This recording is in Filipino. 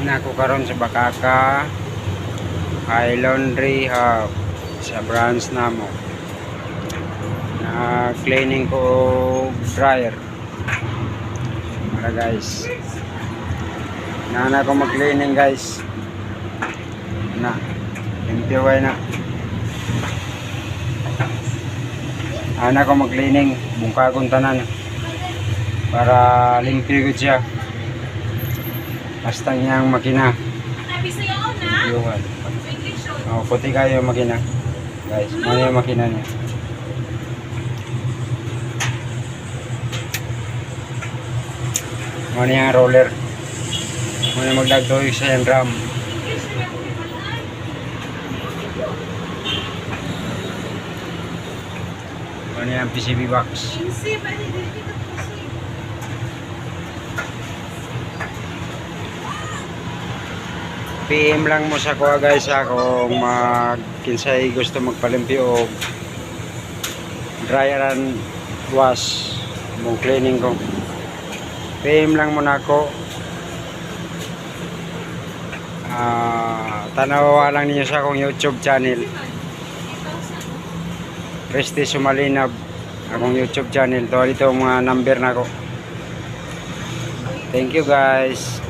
Nako karon sa Bakaka High Laundry Hub sa branch namo. Na cleaning ko og dryer. Para guys. Na ko mag-cleaning guys. Na. Limpyo na. Ana ko mag-cleaning, bungkagon tanan para limpyo gud siya. Basta niyang makina. Yuhan. Oh, puti kayo makina. Guys, ano yung makina niya? Ano yung roller? Ano yung magdagtoy sa yung drum? Ano yung PCB box? PM lang mo sa kuha guys kung kinsay gusto magpalimpyo o dryer and wash mong cleaning ko. PM lang mo na ako. Tanawa lang ninyo sa akong YouTube channel. Resty Sumalinab akong YouTube channel. Ito mga number na ko. Thank you guys.